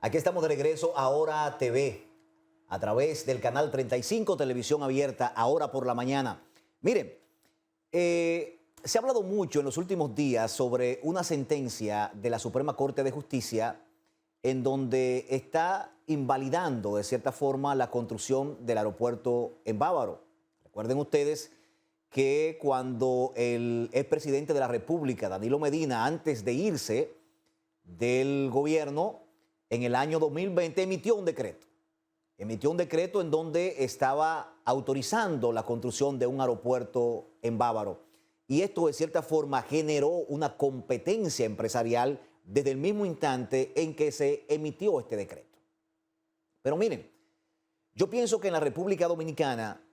Aquí estamos de regreso a Ahora TV, a través del canal 35, televisión abierta, ahora por la mañana. Miren, se ha hablado mucho en los últimos días sobre una sentencia de la Suprema Corte de Justicia en donde está invalidando de cierta forma la construcción del aeropuerto en Bávaro. Recuerden ustedes que cuando el expresidente de la República, Danilo Medina, antes de irse del gobierno, en el año 2020 emitió un decreto. Emitió un decreto en donde estaba autorizando la construcción de un aeropuerto en Bávaro. Y esto de cierta forma generó una competencia empresarial desde el mismo instante en que se emitió este decreto. Pero miren, yo pienso que en la República Dominicana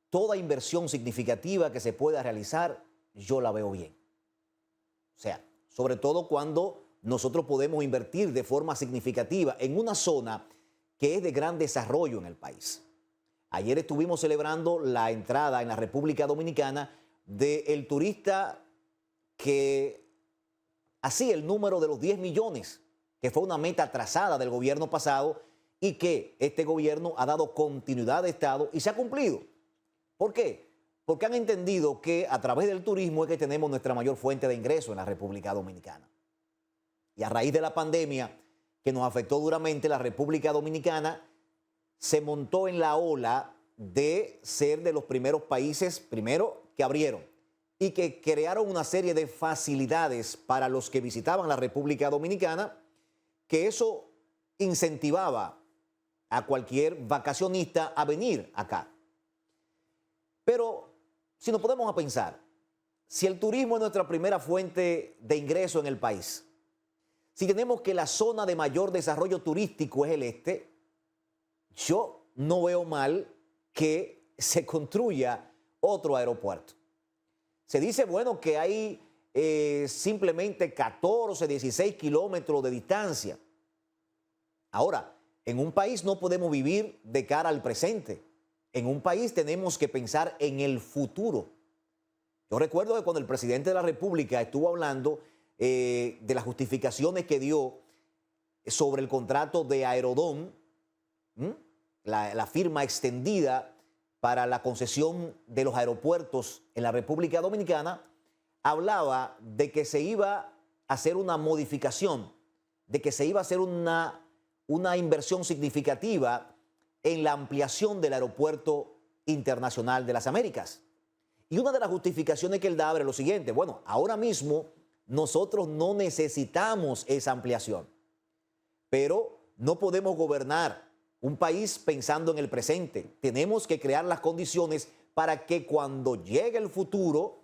toda inversión significativa que se pueda realizar, yo la veo bien. O sea, sobre todo cuando nosotros podemos invertir de forma significativa en una zona que es de gran desarrollo en el país. Ayer estuvimos celebrando la entrada en la República Dominicana del turista que hacía el número de los 10 millones, que fue una meta trazada del gobierno pasado y que este gobierno ha dado continuidad de Estado y se ha cumplido. ¿Por qué? Porque han entendido que a través del turismo es que tenemos nuestra mayor fuente de ingreso en la República Dominicana. Y a raíz de la pandemia que nos afectó duramente, la República Dominicana se montó en la ola de ser de los primeros países, primero, que abrieron y que crearon una serie de facilidades para los que visitaban la República Dominicana, que eso incentivaba a cualquier vacacionista a venir acá. Pero si nos podemos a pensar, si el turismo es nuestra primera fuente de ingreso en el país, si tenemos que la zona de mayor desarrollo turístico es el este, yo no veo mal que se construya otro aeropuerto. Se dice, bueno, que hay simplemente 14, 16 kilómetros de distancia. Ahora, en un país no podemos vivir de cara al presente. En un país tenemos que pensar en el futuro. Yo recuerdo que cuando el presidente de la República estuvo hablando de las justificaciones que dio sobre el contrato de Aerodón, la firma extendida para la concesión de los aeropuertos en la República Dominicana, hablaba de que se iba a hacer una modificación, de que se iba a hacer una inversión significativa en la ampliación del Aeropuerto Internacional de las Américas. Y una de las justificaciones que él da es lo siguiente: bueno, ahora mismo nosotros no necesitamos esa ampliación, pero no podemos gobernar un país pensando en el presente. Tenemos que crear las condiciones para que cuando llegue el futuro,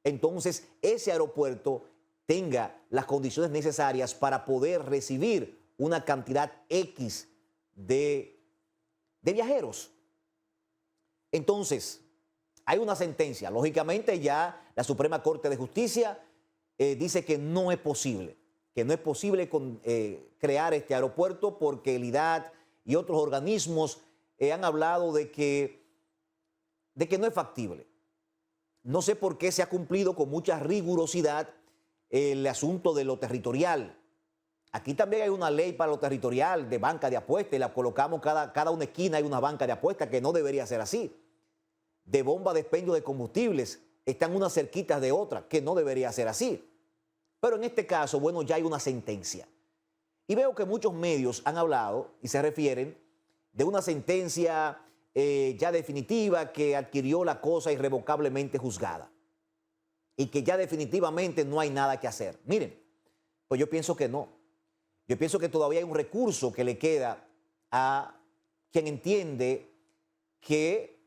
entonces ese aeropuerto tenga las condiciones necesarias para poder recibir una cantidad X de viajeros. Entonces, hay una sentencia. Lógicamente ya la Suprema Corte de Justicia dice que no es posible crear este aeropuerto porque el IDAT y otros organismos han hablado de que no es factible. No sé por qué se ha cumplido con mucha rigurosidad el asunto de lo territorial. Aquí también hay una ley para lo territorial de banca de apuestas y la colocamos cada una esquina hay una banca de apuestas, que no debería ser así. De bomba de expendio de combustibles están unas cerquitas de otras, que no debería ser así. Pero en este caso, bueno, ya hay una sentencia. Y veo que muchos medios han hablado y se refieren de una sentencia ya definitiva que adquirió la cosa irrevocablemente juzgada y que ya definitivamente no hay nada que hacer. Miren, pues yo pienso que no. Yo pienso que todavía hay un recurso que le queda a quien entiende que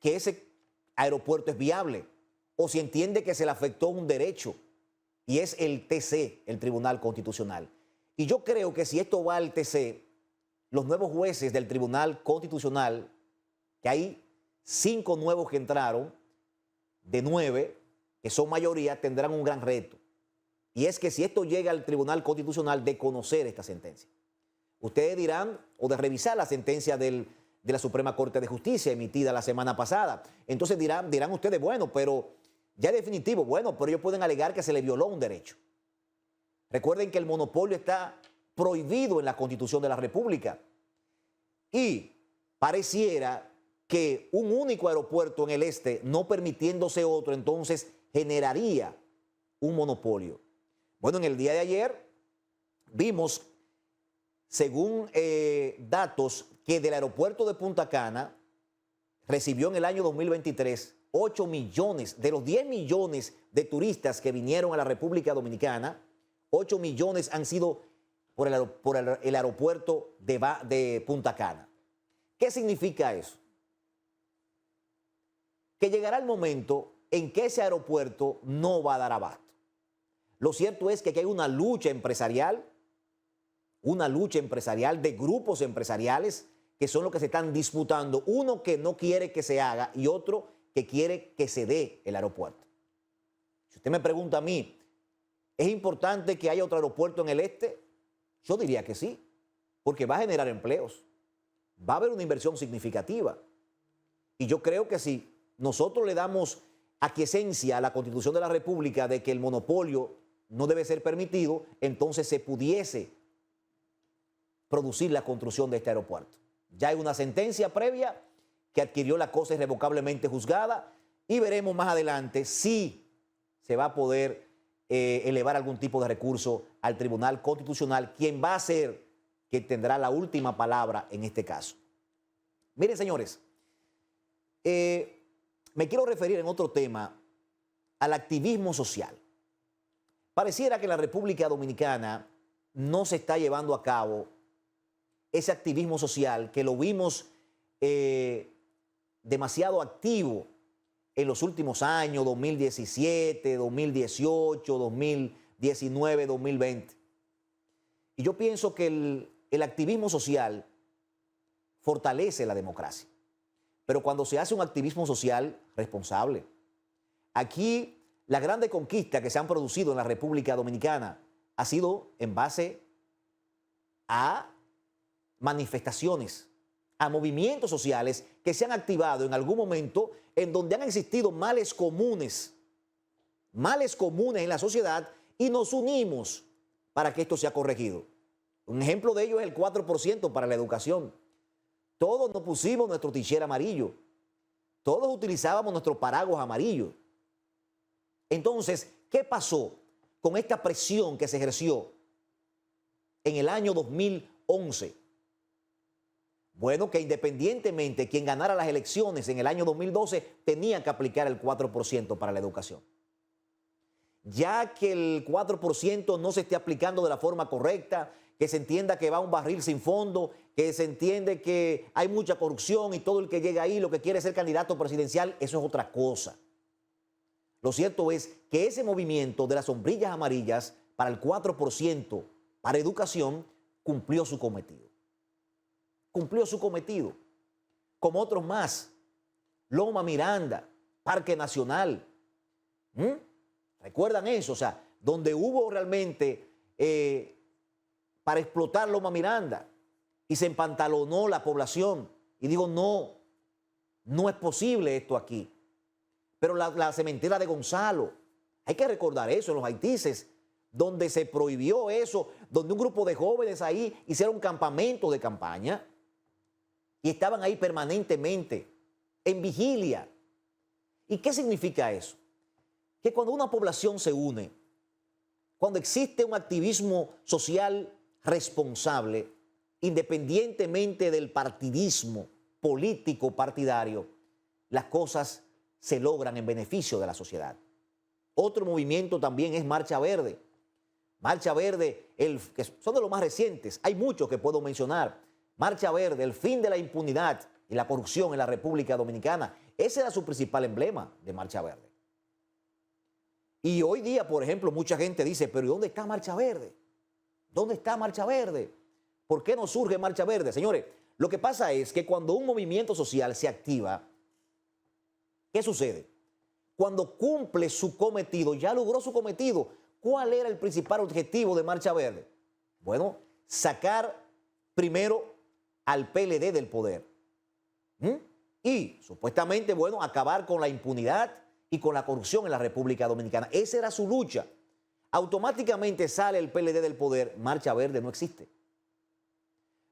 ese aeropuerto es viable, o si entiende que se le afectó un derecho, y es el TC, el Tribunal Constitucional. Y yo creo que si esto va al TC, los nuevos jueces del Tribunal Constitucional, que hay 5 nuevos que entraron, de 9, que son mayoría, tendrán un gran reto. Y es que si esto llega al Tribunal Constitucional, de conocer esta sentencia. Ustedes dirán, o de revisar la sentencia de la Suprema Corte de Justicia emitida la semana pasada. Entonces dirán ustedes, bueno, pero ya es definitivo, bueno, pero ellos pueden alegar que se le violó un derecho. Recuerden que el monopolio está prohibido en la Constitución de la República. Y pareciera que un único aeropuerto en el este, no permitiéndose otro, entonces generaría un monopolio. Bueno, en el día de ayer vimos, según datos, que del aeropuerto de Punta Cana recibió en el año 2023 8 millones, de los 10 millones de turistas que vinieron a la República Dominicana, 8 millones han sido por el aeropuerto de Punta Cana. ¿Qué significa eso? Que llegará el momento en que ese aeropuerto no va a dar abasto. Lo cierto es que aquí hay una lucha empresarial de grupos empresariales que son los que se están disputando, uno que no quiere que se haga y otro que quiere que se dé el aeropuerto. Si usted me pregunta a mí, ¿es importante que haya otro aeropuerto en el este? Yo diría que sí, porque va a generar empleos, va a haber una inversión significativa. Y yo creo que si nosotros le damos aquiescencia a la Constitución de la República de que el monopolio no debe ser permitido, entonces se pudiese producir la construcción de este aeropuerto. Ya hay una sentencia previa que adquirió la cosa irrevocablemente juzgada y veremos más adelante si se va a poder elevar algún tipo de recurso al Tribunal Constitucional, quien va a ser quien tendrá la última palabra en este caso. Miren, señores, me quiero referir en otro tema al activismo social. Pareciera que en la República Dominicana no se está llevando a cabo ese activismo social que lo vimos demasiado activo en los últimos años, 2017, 2018, 2019, 2020. Y yo pienso que el activismo social fortalece la democracia, pero cuando se hace un activismo social responsable. Aquí las grandes conquistas que se han producido en la República Dominicana ha sido en base a manifestaciones, a movimientos sociales que se han activado en algún momento en donde han existido males comunes en la sociedad y nos unimos para que esto sea corregido. Un ejemplo de ello es el 4% para la educación. Todos nos pusimos nuestro t-shirt amarillo, todos utilizábamos nuestro paraguas amarillo. Entonces, ¿qué pasó con esta presión que se ejerció en el año 2011? Bueno, que independientemente quien ganara las elecciones en el año 2012 tenía que aplicar el 4% para la educación. Ya que el 4% no se esté aplicando de la forma correcta, que se entienda que va a un barril sin fondo, que se entiende que hay mucha corrupción y todo el que llega ahí lo que quiere es ser candidato presidencial, eso es otra cosa. Lo cierto es que ese movimiento de las sombrillas amarillas para el 4% para educación cumplió su cometido. Cumplió su cometido, como otros más. Loma Miranda, Parque Nacional. ¿Recuerdan eso? O sea, donde hubo realmente para explotar Loma Miranda y se empantalonó la población. Y digo, no es posible esto aquí. Pero la cementera de Gonzalo, hay que recordar eso, en los Haitises, donde se prohibió eso, donde un grupo de jóvenes ahí hicieron campamento de campaña y estaban ahí permanentemente, en vigilia. ¿Y qué significa eso? Que cuando una población se une, cuando existe un activismo social responsable, independientemente del partidismo político partidario, las cosas se logran en beneficio de la sociedad. Otro movimiento también es Marcha Verde. Marcha Verde, que son de los más recientes, hay muchos que puedo mencionar. Marcha Verde, el fin de la impunidad y la corrupción en la República Dominicana. Ese era su principal emblema de Marcha Verde. Y hoy día, por ejemplo, mucha gente dice, pero ¿y dónde está Marcha Verde? ¿Dónde está Marcha Verde? ¿Por qué no surge Marcha Verde? Señores, lo que pasa es que cuando un movimiento social se activa, ¿qué sucede? Cuando cumple su cometido, ya logró su cometido. ¿Cuál era el principal objetivo de Marcha Verde? Bueno, sacar primero al PLD del poder. Y supuestamente, bueno, acabar con la impunidad y con la corrupción en la República Dominicana. Esa era su lucha. automáticamente sale el PLD del poder, Marcha Verde no existe.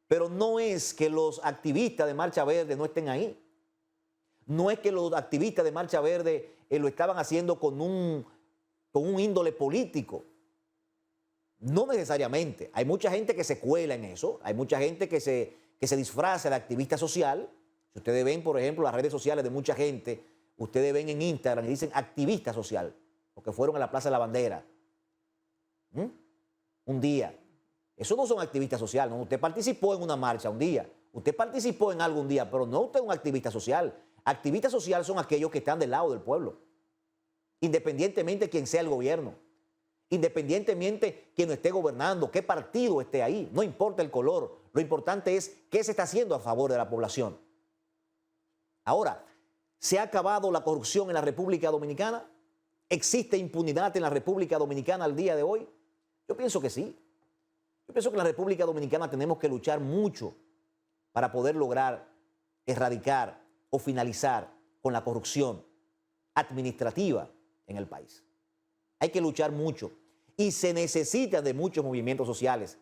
Pero no es que los activistas de Marcha Verde no estén ahí. No es que los activistas de Marcha Verde lo estaban haciendo con un índole político. No necesariamente. Hay mucha gente que se cuela en eso. Hay mucha gente que se disfraza de activista social. Si ustedes ven, por ejemplo, las redes sociales de mucha gente, ustedes ven en Instagram y dicen activista social, porque fueron a la Plaza de la Bandera. Un día. Eso no son activistas sociales, ¿no? Usted participó en una marcha un día, usted participó en algo un día, pero no usted es un activista social. Activistas sociales son aquellos que están del lado del pueblo, independientemente de quién sea el gobierno, independientemente de quién esté gobernando, qué partido esté ahí, no importa el color, lo importante es qué se está haciendo a favor de la población. Ahora, ¿se ha acabado la corrupción en la República Dominicana? ¿Existe impunidad en la República Dominicana al día de hoy? Yo pienso que sí. Yo pienso que en la República Dominicana tenemos que luchar mucho para poder lograr erradicar o finalizar con la corrupción administrativa en el país. Hay que luchar mucho y se necesita de muchos movimientos sociales.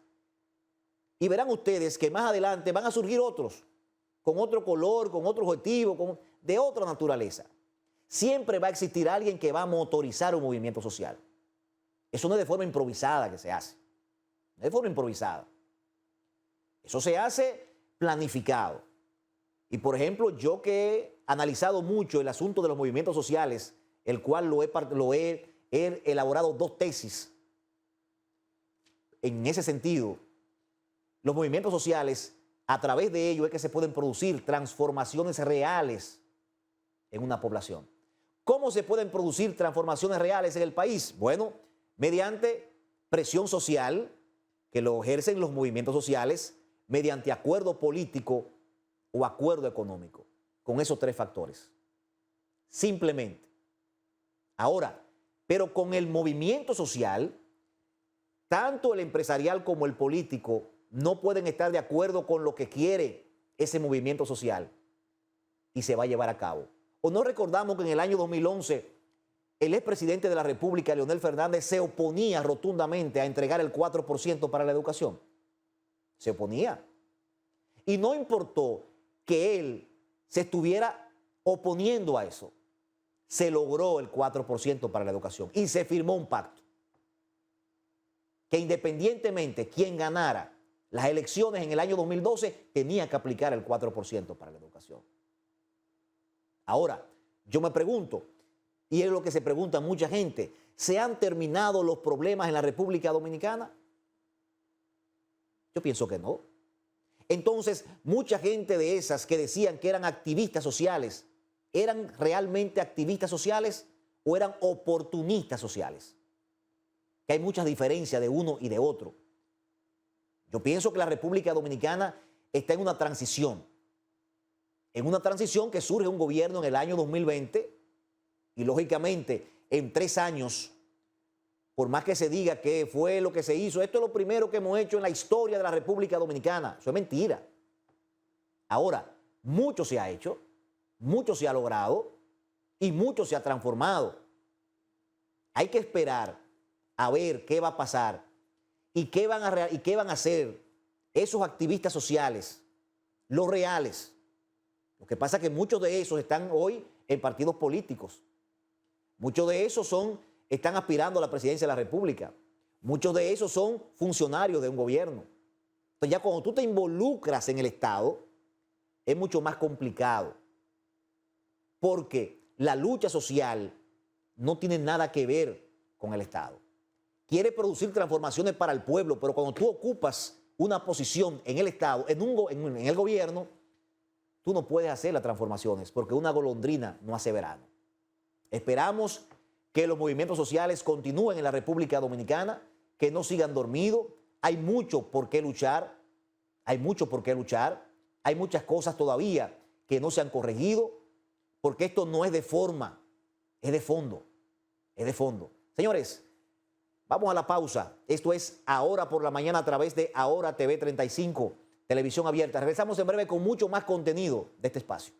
Y verán ustedes que más adelante van a surgir otros, con otro color, con otro objetivo, de otra naturaleza. Siempre va a existir alguien que va a motorizar un movimiento social. Eso no es de forma improvisada que se hace. No es de forma improvisada. Eso se hace planificado. Y por ejemplo, yo que he analizado mucho el asunto de los movimientos sociales, el cual he elaborado 2 tesis. En ese sentido, los movimientos sociales, a través de ellos es que se pueden producir transformaciones reales en una población. ¿Cómo se pueden producir transformaciones reales en el país? Bueno, mediante presión social, que lo ejercen los movimientos sociales, mediante acuerdo político o acuerdo económico, con esos 3 factores. Simplemente. Ahora, pero con el movimiento social, tanto el empresarial como el político no pueden estar de acuerdo con lo que quiere ese movimiento social y se va a llevar a cabo. ¿O no recordamos que en el año 2011 el expresidente de la República, Leonel Fernández, se oponía rotundamente a entregar el 4% para la educación? Se oponía. Y no importó que él se estuviera oponiendo a eso. Se logró el 4% para la educación y se firmó un pacto que independientemente quién ganara las elecciones en el año 2012, tenía que aplicar el 4% para la educación. Ahora, yo me pregunto, y es lo que se pregunta mucha gente, ¿se han terminado los problemas en la República Dominicana? Yo pienso que no. Entonces, mucha gente de esas que decían que eran activistas sociales, ¿eran realmente activistas sociales o eran oportunistas sociales? Que hay muchas diferencias de uno y de otro. Yo pienso que la República Dominicana está en una transición que surge un gobierno en el año 2020 y lógicamente en 3 años, por más que se diga que fue lo que se hizo, esto es lo primero que hemos hecho en la historia de la República Dominicana. Eso es mentira. Ahora, mucho se ha hecho, mucho se ha logrado y mucho se ha transformado. Hay que esperar a ver qué va a pasar y qué van a hacer esos activistas sociales, los reales. Lo que pasa es que muchos de esos están hoy en partidos políticos. Muchos de esos están aspirando a la presidencia de la República. Muchos de esos son funcionarios de un gobierno. Entonces ya cuando tú te involucras en el Estado, es mucho más complicado. Porque la lucha social no tiene nada que ver con el Estado. Quiere producir transformaciones para el pueblo, pero cuando tú ocupas una posición en el Estado, en el gobierno, tú no puedes hacer las transformaciones porque una golondrina no hace verano. Esperamos que los movimientos sociales continúen en la República Dominicana, que no sigan dormidos. Hay mucho por qué luchar, hay muchas cosas todavía que no se han corregido, porque esto no es de forma, es de fondo, Señores, vamos a la pausa. Esto es Ahora por la Mañana a través de Ahora TV 35, televisión abierta. Regresamos en breve con mucho más contenido de este espacio.